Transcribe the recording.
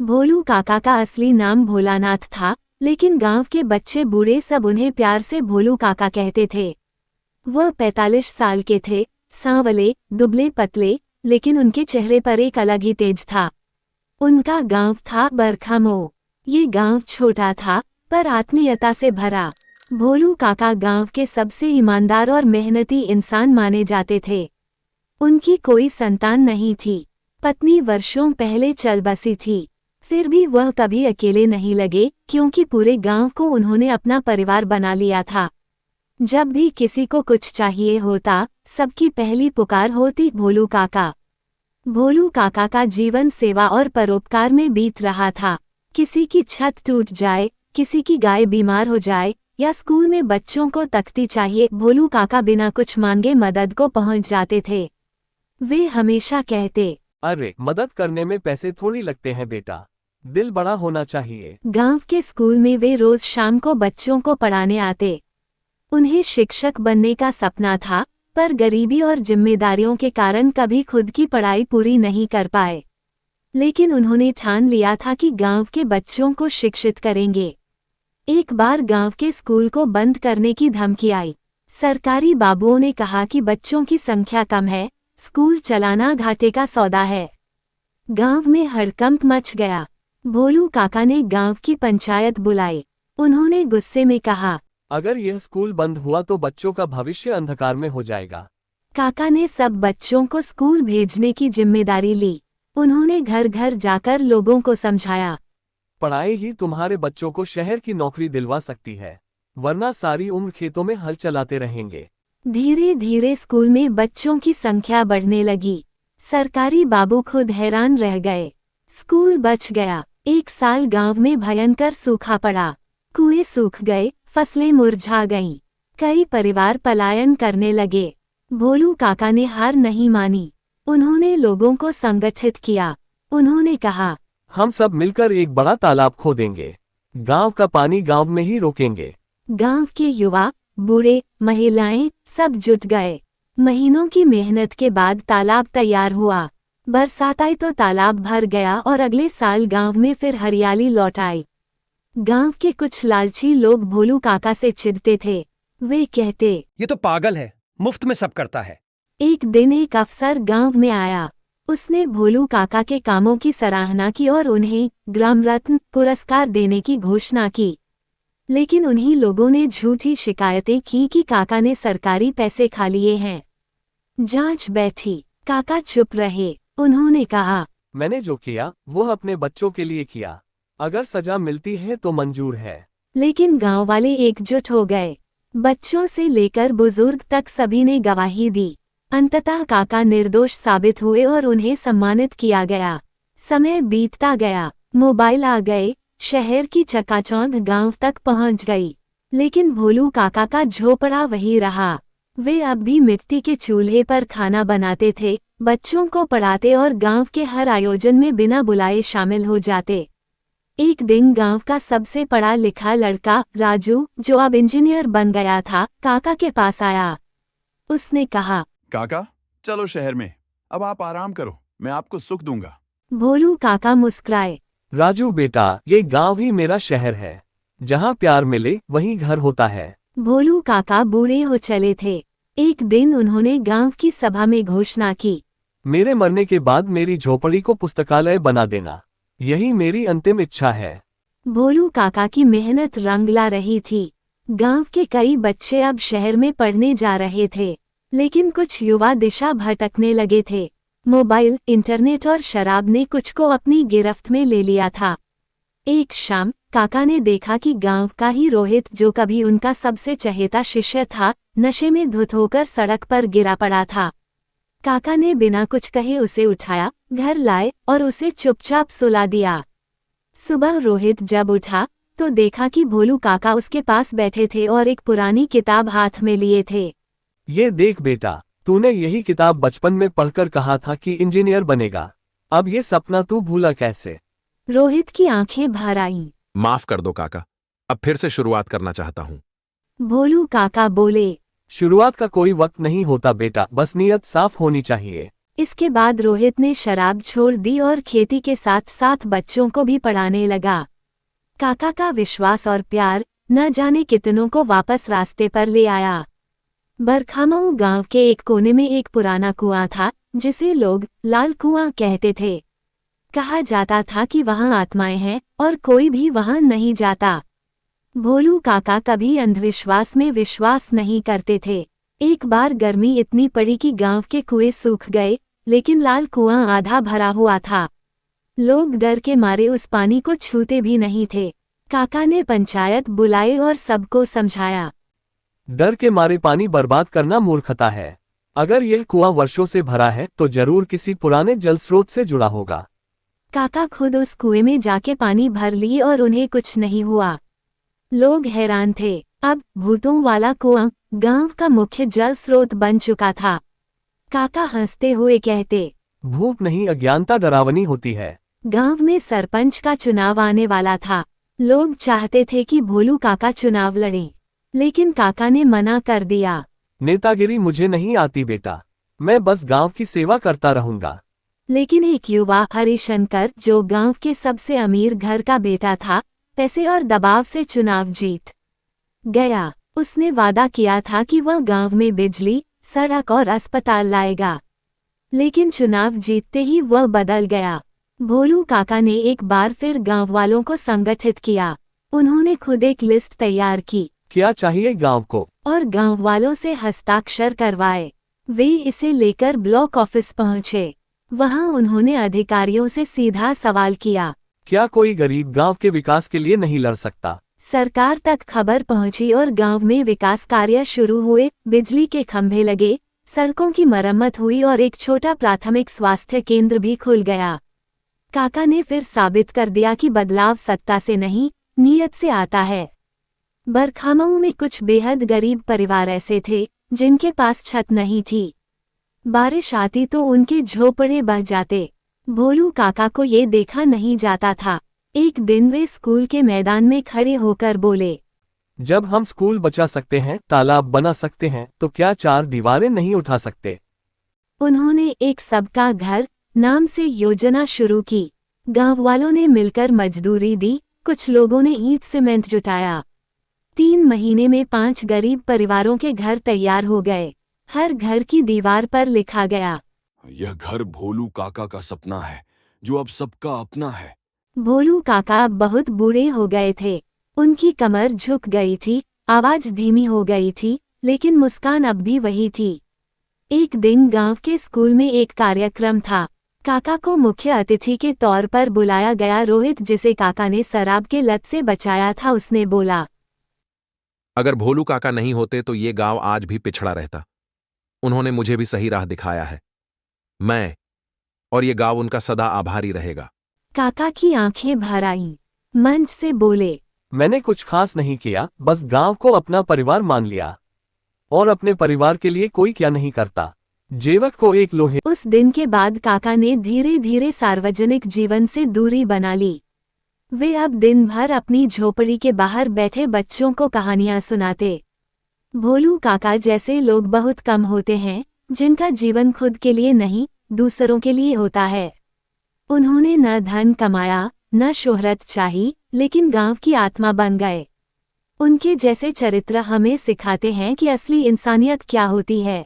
भोलू काका का असली नाम भोलानाथ था, लेकिन गांव के बच्चे बूढ़े सब उन्हें प्यार से भोलू काका कहते थे। वह 45 साल के थे, सांवले, दुबले पतले, लेकिन उनके चेहरे पर एक अलग ही तेज था। उनका गांव था बरखामो। ये गांव छोटा था, पर आत्मीयता से भरा। भोलू काका गांव के सबसे ईमानदार और मेहनती इंसान माने जाते थे। उनकी कोई संतान नहीं थी। पत्नी वर्षों पहले चल बसी थी। फिर भी वह कभी अकेले नहीं लगे, क्योंकि पूरे गांव को उन्होंने अपना परिवार बना लिया था। जब भी किसी को कुछ चाहिए होता, सबकी पहली पुकार होती भोलू काका। भोलू काका का जीवन सेवा और परोपकार में बीत रहा था। किसी की छत टूट जाए, किसी की गाय बीमार हो जाए, या स्कूल में बच्चों को तख्ती चाहिए, भोलू काका बिना कुछ मांगे मदद को पहुंच जाते थे। वे हमेशा कहते, अरे, मदद करने में पैसे थोड़ी लगते हैं बेटा, दिल बड़ा होना चाहिए। गांव के स्कूल में वे रोज शाम को बच्चों को पढ़ाने आते। उन्हें शिक्षक बनने का सपना था, पर गरीबी और जिम्मेदारियों के कारण कभी खुद की पढ़ाई पूरी नहीं कर पाए। लेकिन उन्होंने ठान लिया था कि गांव के बच्चों को शिक्षित करेंगे। एक बार गांव के स्कूल को बंद करने की धमकी आई। सरकारी बाबुओं ने कहा कि बच्चों की संख्या कम है, स्कूल चलाना घाटे का सौदा है। गांव में हड़कंप मच गया। भोलू काका ने गांव की पंचायत बुलाई। उन्होंने गुस्से में कहा, अगर यह स्कूल बंद हुआ तो बच्चों का भविष्य अंधकार में हो जाएगा। काका ने सब बच्चों को स्कूल भेजने की जिम्मेदारी ली। उन्होंने घर घर जाकर लोगों को समझाया, पढ़ाई ही तुम्हारे बच्चों को शहर की नौकरी दिलवा सकती है, वरना सारी उम्र खेतों में हल चलाते रहेंगे। धीरे धीरे स्कूल में बच्चों की संख्या बढ़ने लगी। सरकारी बाबू खुद हैरान रह गए। स्कूल बच गया। एक साल गांव में भयंकर सूखा पड़ा। कुएं सूख गए, फसलें मुरझा गईं। कई परिवार पलायन करने लगे। भोलू काका ने हार नहीं मानी। उन्होंने लोगों को संगठित किया। उन्होंने कहा, हम सब मिलकर एक बड़ा तालाब खोदेंगे, गांव का पानी गांव में ही रोकेंगे। गांव के युवा, बूढ़े, महिलाएं सब जुट गए। महीनों की मेहनत के बाद तालाब तैयार हुआ। बरसात आई तो तालाब भर गया और अगले साल गांव में फिर हरियाली लौट आई। गांव के कुछ लालची लोग भोलू काका से चिढ़ते थे। वे कहते, ये तो पागल है, मुफ्त में सब करता है। एक दिन एक अफसर गांव में आया। उसने भोलू काका के कामों की सराहना की और उन्हें ग्राम रत्न पुरस्कार देने की घोषणा की। लेकिन उन्हीं लोगों ने झूठी शिकायतें की कि काका ने सरकारी पैसे खा लिए हैं। जांच बैठी। काका चुप रहे। उन्होंने कहा, मैंने जो किया वो अपने बच्चों के लिए किया, अगर सजा मिलती है तो मंजूर है। लेकिन गांव वाले एकजुट हो गए। बच्चों से लेकर बुजुर्ग तक सभी ने गवाही दी। अंततः काका निर्दोष साबित हुए और उन्हें सम्मानित किया गया। समय बीतता गया। मोबाइल आ गए। शहर की चकाचौंध गांव तक पहुंच गई। लेकिन भोलू काका का झोपड़ा वही रहा। वे अब भी मिट्टी के चूल्हे पर खाना बनाते थे, बच्चों को पढ़ाते और गांव के हर आयोजन में बिना बुलाए शामिल हो जाते। एक दिन गांव का सबसे पढ़ा लिखा लड़का राजू, जो अब इंजीनियर बन गया था, काका के पास आया। उसने कहा, काका, चलो शहर में, अब आप आराम करो, मैं आपको सुख दूंगा। भोलू काका मुस्कुराए। राजू बेटा, ये गांव ही मेरा शहर है। जहां प्यार मिले वहीं घर होता है। भोलू काका बूढ़े हो चले थे। एक दिन उन्होंने गांव की सभा में घोषणा की, मेरे मरने के बाद मेरी झोपड़ी को पुस्तकालय बना देना, यही मेरी अंतिम इच्छा है। भोलू काका की मेहनत रंग ला रही थी। गांव के कई बच्चे अब शहर में पढ़ने जा रहे थे, लेकिन कुछ युवा दिशा भटकने लगे थे। मोबाइल, इंटरनेट और शराब ने कुछ को अपनी गिरफ्त में ले लिया था। एक शाम काका ने देखा कि गांव का ही रोहित, जो कभी उनका सबसे चहेता शिष्य था, नशे में धुत होकर सड़क पर गिरा पड़ा था। काका ने बिना कुछ कहे उसे उठाया, घर लाए और उसे चुपचाप सुला दिया। सुबह रोहित जब उठा तो देखा कि भोलू काका उसके पास बैठे थे और एक पुरानी किताब हाथ में लिए थे। ये देख बेटा, तूने यही किताब बचपन में पढ़कर कहा था कि इंजीनियर बनेगा, अब ये सपना तू भूला कैसे? रोहित की आंखें भर आईं। माफ कर दो काका, अब फिर से शुरुआत करना चाहता हूँ। भोलू काका बोले, शुरुआत का कोई वक्त नहीं होता बेटा, बस नीयत साफ होनी चाहिए। इसके बाद रोहित ने शराब छोड़ दी और खेती के साथ साथ बच्चों को भी पढ़ाने लगा। काका का विश्वास और प्यार न जाने कितनों को वापस रास्ते पर ले आया। बरखामऊ गांव के एक कोने में एक पुराना कुआं था जिसे लोग लाल कुआं कहते थे। कहा जाता था कि वहां आत्माएं हैं और कोई भी वहां नहीं जाता। भोलू काका कभी अंधविश्वास में विश्वास नहीं करते थे। एक बार गर्मी इतनी पड़ी कि गांव के कुएं सूख गए, लेकिन लाल कुआं आधा भरा हुआ था। लोग डर के मारे उस पानी को छूते भी नहीं थे। काका ने पंचायत बुलाई और सबको समझाया। डर के मारे पानी बर्बाद करना मूर्खता है। अगर यह कुआं वर्षों से भरा है तो जरूर किसी पुराने जल स्रोत से जुड़ा होगा। काका खुद उस कुएं में जाके पानी भर लिए और उन्हें कुछ नहीं हुआ। लोग हैरान थे। अब भूतों वाला कुआं गांव का मुख्य जल स्रोत बन चुका था। काका हंसते हुए कहते, भूख नहीं, अज्ञानता डरावनी होती है। गांव में सरपंच का चुनाव आने वाला था। लोग चाहते थे कि भोलू काका चुनाव लड़ें, लेकिन काका ने मना कर दिया। नेतागिरी मुझे नहीं आती बेटा, मैं बस गांव की सेवा करता रहूंगा। लेकिन एक युवा हरिशंकर, जो गांव के सबसे अमीर घर का बेटा था, पैसे और दबाव से चुनाव जीत गया। उसने वादा किया था कि वह गांव में बिजली, सड़क और अस्पताल लाएगा, लेकिन चुनाव जीतते ही वह बदल गया। भोलू काका ने एक बार फिर गांव वालों को संगठित किया। उन्होंने खुद एक लिस्ट तैयार की। क्या चाहिए गांव को, और गांव वालों से हस्ताक्षर करवाए। वे इसे लेकर ब्लॉक ऑफिस पहुंचे। वहां उन्होंने अधिकारियों से सीधा सवाल किया, क्या कोई गरीब गांव के विकास के लिए नहीं लड़ सकता? सरकार तक खबर पहुंची और गांव में विकास कार्य शुरू हुए। बिजली के खंभे लगे, सड़कों की मरम्मत हुई और एक छोटा प्राथमिक स्वास्थ्य केंद्र भी खुल गया। काका ने फिर साबित कर दिया कि बदलाव सत्ता से नहीं, नीयत से आता है। बरखामऊ में कुछ बेहद गरीब परिवार ऐसे थे जिनके पास छत नहीं थी। बारिश आती तो उनके झोपड़े बह जाते। भोलू काका को ये देखा नहीं जाता था। एक दिन वे स्कूल के मैदान में खड़े होकर बोले, जब हम स्कूल बचा सकते हैं, तालाब बना सकते हैं, तो क्या चार दीवारें नहीं उठा सकते? उन्होंने एक सबका घर नाम से योजना शुरू की। गांव वालों ने मिलकर मजदूरी दी। कुछ लोगों ने ईंट सीमेंट जुटाया। 3 महीने में 5 गरीब परिवारों के घर तैयार हो गए। हर घर की दीवार पर लिखा गया, यह घर भोलू काका का सपना है, जो अब सबका अपना है। भोलू काका अब बहुत बूढ़े हो गए थे। उनकी कमर झुक गई थी, आवाज धीमी हो गई थी, लेकिन मुस्कान अब भी वही थी। एक दिन गांव के स्कूल में एक कार्यक्रम था। काका को मुख्य अतिथि के तौर पर बुलाया गया। रोहित, जिसे काका ने शराब के लत से बचाया था, उसने बोला, अगर भोलू काका नहीं होते तो ये गांव आज भी पिछड़ा रहता। उन्होंने मुझे भी सही राह दिखाया है। मैं और ये गांव उनका सदा आभारी रहेगा। काका की आंखें भर आईं। मंच से बोले, मैंने कुछ खास नहीं किया, बस गांव को अपना परिवार मान लिया। और अपने परिवार के लिए कोई क्या नहीं करता। जेवक को एक लोहे। उस दिन के बाद काका ने धीरे धीरे सार्वजनिक जीवन से दूरी बना ली। वे अब दिन भर अपनी झोपड़ी के बाहर बैठे बच्चों को कहानियां सुनाते। भोलू काका जैसे लोग बहुत कम होते हैं जिनका जीवन खुद के लिए नहीं, दूसरों के लिए होता है। उन्होंने न धन कमाया, न शोहरत चाही, लेकिन गांव की आत्मा बन गए। उनके जैसे चरित्र हमें सिखाते हैं कि असली इंसानियत क्या होती है।